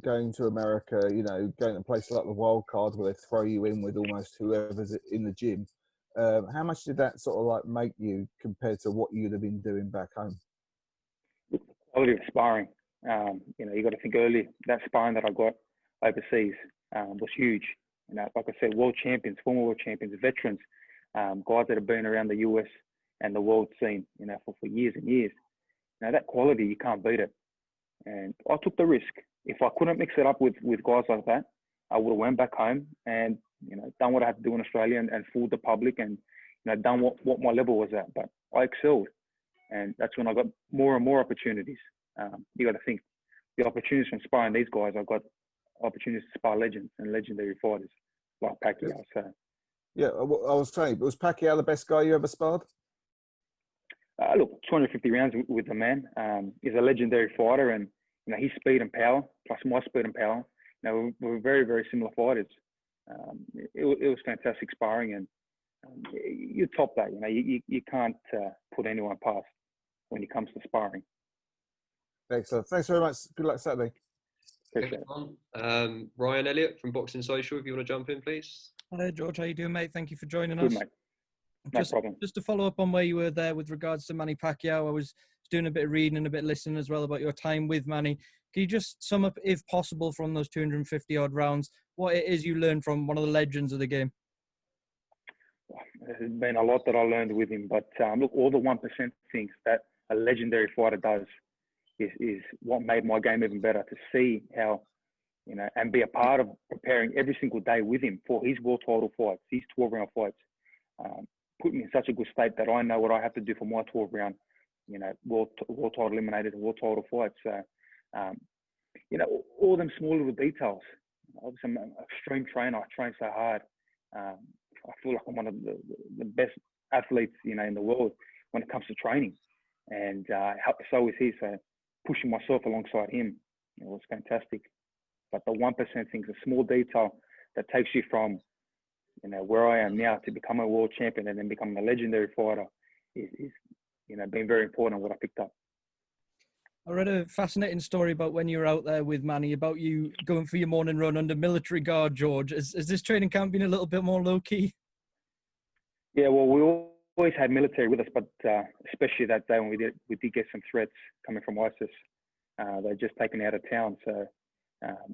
going to America, going to places like the wild card where they throw you in with almost whoever's in the gym. How much did that sort of like make you compared to what you'd have been doing back home? The quality of sparring. You got to think early, that sparring that I got overseas was huge. Like I said, world champions, former world champions, veterans, guys that have been around the US and the world scene, for years and years. That quality, you can't beat it. And I took the risk. If I couldn't mix it up with guys like that, I would have went back home and, done what I had to do in Australia and fooled the public and, done what my level was at. But I excelled. And that's when I got more and more opportunities. You got to think, the opportunities from sparring these guys, I got opportunities to spar legends and legendary fighters like Pacquiao. So, yeah, I was saying, was Pacquiao the best guy you ever sparred? Look, 250 rounds with the man. He's a legendary fighter, and his speed and power, plus my speed and power, we're very, very similar fighters. It was fantastic sparring, and you top that. You can't put anyone past when it comes to sparring. Excellent. Thanks very much. Good luck Saturday. Ryan Elliott from Boxing Social, if you want to jump in, please. Hi, George. How you doing, mate? Thank you for joining Good, us. mate. No problem. Just to follow up on where you were there with regards to Manny Pacquiao, I was doing a bit of reading and a bit of listening as well about your time with Manny. Can you just sum up, if possible, from those 250-odd rounds, what it is you learned from one of the legends of the game? There's been a lot that I learned with him, but look, all the 1% things that a legendary fighter does is what made my game even better. To see how, and be a part of preparing every single day with him for his world title fights, his 12-round fights, put me in such a good state that I know what I have to do for my 12-round, world title eliminated and world title fights. So, all them small little details. Obviously, I'm an extreme trainer. I train so hard. I feel like I'm one of the best athletes, in the world when it comes to training. And so is he. So pushing myself alongside him, it was fantastic. But the 1% things, a small detail that takes you from, where I am now to become a world champion and then becoming a legendary fighter is been very important what I picked up. I read a fascinating story about when you were out there with Manny, about you going for your morning run under military guard, George. Has this training camp been a little bit more low-key? Yeah, well, we always had military with us, but especially that day when we did get some threats coming from ISIS. They're just taken out of town, so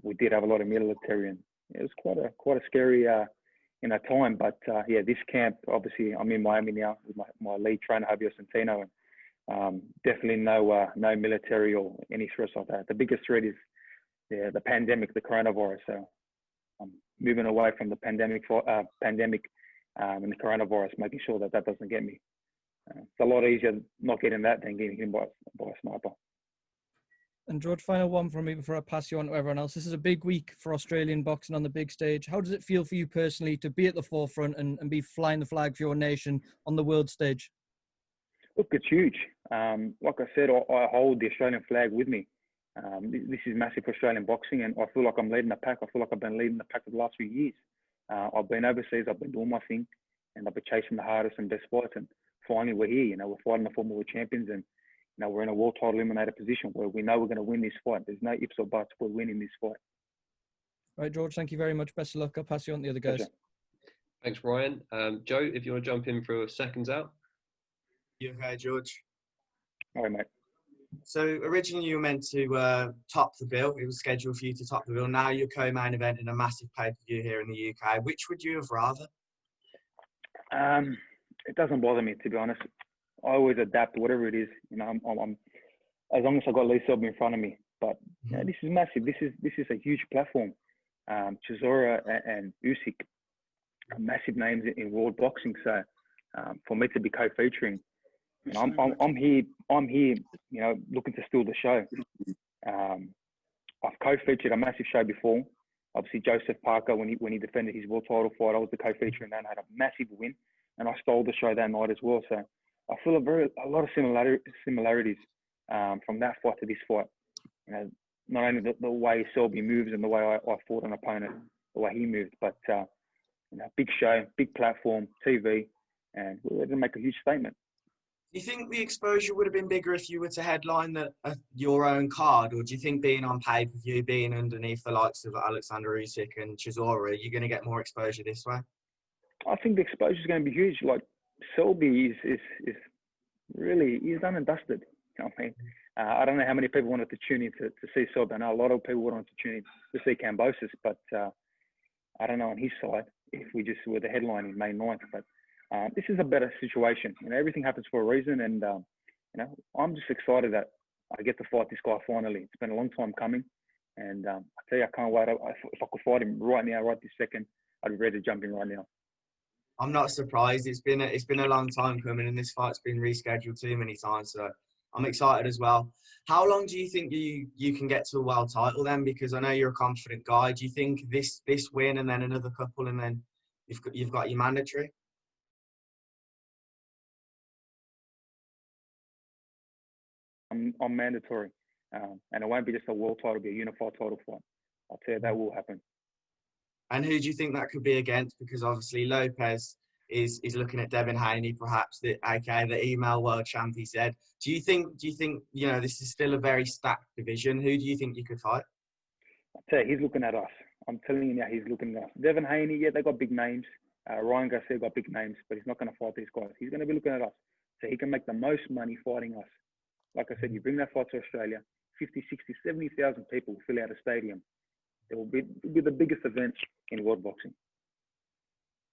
we did have a lot of military, and it was quite a scary time. But this camp, obviously, I'm in Miami now with my lead trainer Javier Centeno, and definitely no military or any threats like that. The biggest threat is the pandemic, the coronavirus. So I'm moving away from the pandemic and the coronavirus, making sure that doesn't get me. It's a lot easier not getting that than getting hit by a sniper. And George, final one from me before I pass you on to everyone else. This is a big week for Australian boxing on the big stage. How does it feel for you personally to be at the forefront and be flying the flag for your nation on the world stage? Look, it's huge. Like I said, I hold the Australian flag with me. This is massive for Australian boxing, and I feel like I'm leading the pack. I feel like I've been leading the pack for the last few years. I've been overseas, I've been doing my thing, and I've been chasing the hardest and best fights. And finally, we're here. We're fighting the former world champions, and we're in a world title eliminator position where we know we're going to win this fight. There's no ifs or buts. We're winning this fight. All right, George. Thank you very much. Best of luck. I'll pass you on to the other guys. Pleasure. Thanks, Ryan. Joe, if you want to jump in for seconds out. You okay, George? All right, mate. So originally you were meant to top the bill. It was scheduled for you to top the bill. Now you're co-main event in a massive pay-per-view here in the UK. Which would you have rather? It doesn't bother me, to be honest. I always adapt to whatever it is. I'm as long as I've got Lee Selby in front of me. But this is massive. This is a huge platform. Chisora and Usyk are massive names in world boxing. So for me to be co-featuring, I'm here, looking to steal the show. I've co-featured a massive show before. Obviously, Joseph Parker, when he defended his world title fight, I was the co-feature in that and had a massive win, and I stole the show that night as well. So I feel a lot of similarities from that fight to this fight. Not only the way Selby moves and the way I fought an opponent, the way he moved, but big show, big platform, TV, and we're going to make a huge statement. Do you think the exposure would have been bigger if you were to headline your own card, or do you think being on pay-per-view, being underneath the likes of Alexander Usyk and Chisora, you're going to get more exposure this way? I think the exposure is going to be huge. Like Selby is really, he's done and dusted. You know what I mean? I don't know how many people wanted to tune in to see Selby. I know a lot of people wanted to tune in to see Kambosos, but I don't know on his side if we just were the headline in May 9th. But this is a better situation. You know, everything happens for a reason, and you know, I'm just excited that I get to fight this guy finally. It's been a long time coming, and I tell you, I can't wait. If I could fight him right now, right this second, I'd be ready to jump in right now. I'm not surprised. It's been a long time coming, and this fight's been rescheduled too many times. So I'm excited as well. How long do you think you can get to a world title then? Because I know you're a confident guy. Do you think this win and then another couple and then you've got your mandatory? I'm mandatory, and it won't be just a world title; it'll be a unified title fight. I'll tell you that will happen. And who do you think that could be against? Because obviously Lopez is looking at Devin Haney, perhaps aka the email world champ. He said. Do you think you know this is still a very stacked division? Who do you think you could fight? I'll tell you, he's looking at us. I'm telling you now, he's looking at us. Devin Haney, yeah, they got big names. Ryan Garcia got big names, but he's not going to fight these guys. He's going to be looking at us, so he can make the most money fighting us. Like I said, you bring that fight to Australia, 50, 60, 70,000 people will fill out a stadium. It will be the biggest event in world boxing.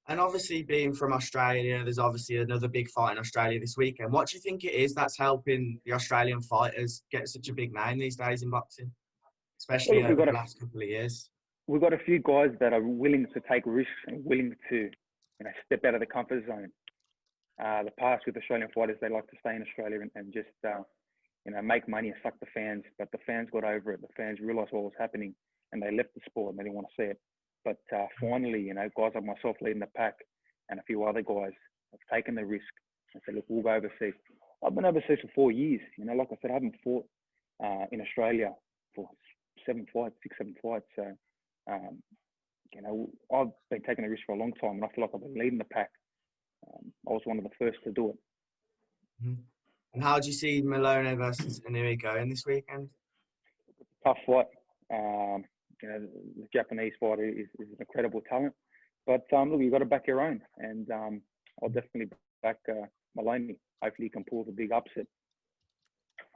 And obviously, being from Australia, there's obviously another big fight in Australia this weekend. What do you think it is that's helping the Australian fighters get such a big name these days in boxing, especially over the last couple of years? We've got a few guys that are willing to take risks and willing to, step out of the comfort zone. The past with Australian fighters, they like to stay in Australia and just, make money and suck the fans. But the fans got over it. The fans realised what was happening, and they left the sport and they didn't want to see it. But finally, guys like myself leading the pack and a few other guys have taken the risk and said, look, we'll go overseas. I've been overseas for 4 years. Like I said, I haven't fought in Australia for 6, 7 fights. So, I've been taking the risk for a long time, and I feel like I've been leading the pack. I was one of the first to do it. Mm-hmm. And how do you see Malone versus Inoue going this weekend? Tough fight. The Japanese fighter is an incredible talent. But look, you've got to back your own. And I'll definitely back Malone. Hopefully he can pull the big upset.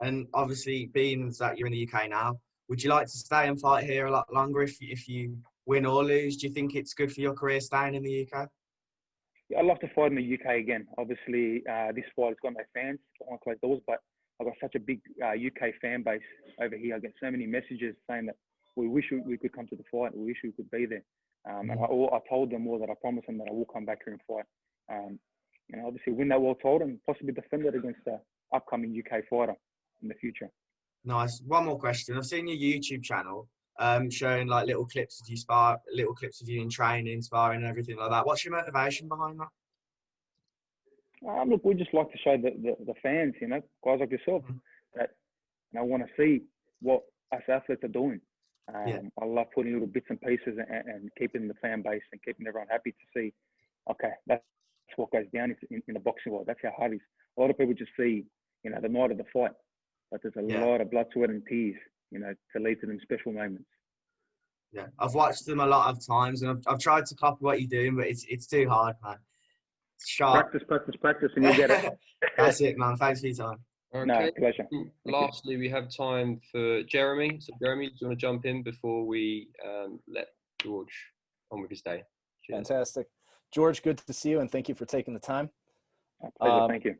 And obviously, being that you're in the UK now, would you like to stay and fight here a lot longer if you win or lose? Do you think it's good for your career staying in the UK? Yeah, I'd love to fight in the UK again. Obviously, this fight has got no fans behind closed doors, but I've got such a big UK fan base over here. I get so many messages saying that we wish we could come to the fight. We wish we could be there. And I told them all that I promised them that I will come back here and fight. Obviously win that world title and possibly defend it against the upcoming UK fighter in the future. Nice. One more question. I've seen your YouTube channel showing like little clips of you spar, little clips of you in training, sparring and everything like that. What's your motivation behind that? Look, we just like to show the fans, guys like yourself, that want to see what us athletes are doing. I love putting little bits and pieces and keeping the fan base and keeping everyone happy to see, okay, that's what goes down in the boxing world. That's how hard it is. A lot of people just see, the night of the fight, but there's a lot of blood, sweat and tears, to lead to them special moments. Yeah, I've watched them a lot of times, and I've tried to copy what you're doing, but it's too hard, man. It's sharp. Practice, and you get it. That's it, man. Thanks for your time. Okay. No, pleasure. Lastly, we have time for Jeremy. So, Jeremy, do you want to jump in before we let George on with his day? Cheers. Fantastic. George, good to see you, and thank you for taking the time. Pleasure, thank you.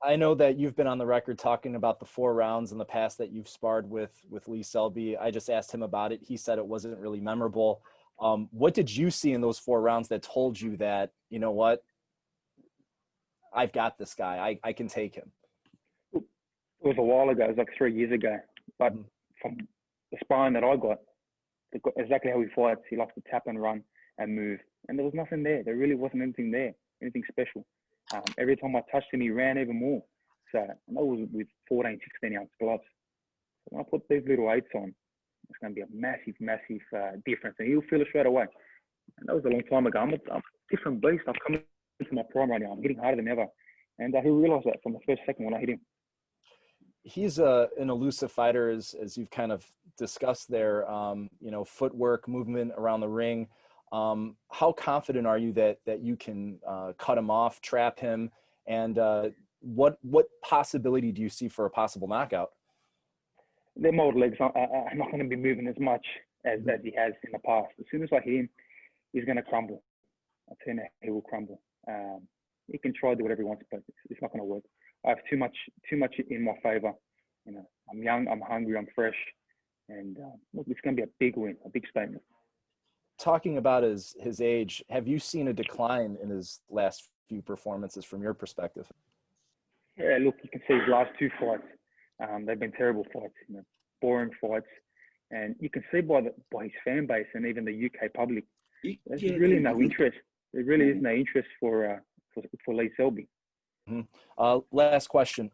I know that you've been on the record talking about the 4 rounds in the past that you've sparred with Lee Selby. I just asked him about it. He said it wasn't really memorable. What did you see in those 4 rounds that told you that, you know what, I've got this guy. I can take him? It was a while ago. It was like 3 years ago. But from the sparring that I got, exactly how he fights, he likes to tap and run and move. And there was nothing there. There really wasn't anything there, anything special. Every time I touched him, he ran even more. So I know it was with 14, 16-ounce gloves. So when I put these little 8s on, it's going to be a massive, massive difference. And he'll feel it straight away. And that was a long time ago. I'm a different beast. I've come into my prime right now. I'm getting harder than ever. And he realised that from the first second when I hit him. He's an elusive fighter, as you've kind of discussed there. You know, footwork, movement around the ring. How confident are you that you can cut him off, trap him, and what possibility do you see for a possible knockout? Their mold legs are not going to be moving as much as he has in the past. As soon as I hit him, he's going to crumble. I tell you now, he will crumble. He can try to do whatever he wants, but it's not going to work. I have too much in my favour. You know, I'm young, I'm hungry, I'm fresh, and look, it's going to be a big win, a big statement. Talking about his age, have you seen a decline in his last few performances from your perspective? Yeah, look, you can see his last two fights. They've been terrible fights, you know, boring fights, and you can see by his fan base and even the UK public, there's really no interest. There really is no interest for Lee Selby. Mm-hmm. Last question.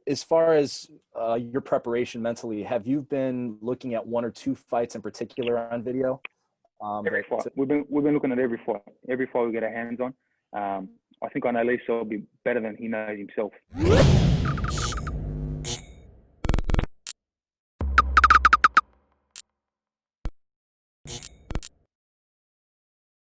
As far as your preparation mentally, have you been looking at one or two fights in particular on video? Every fight. We've been looking at every fight. Every fight we get our hands on. I think I know Lee Selby better than he knows himself.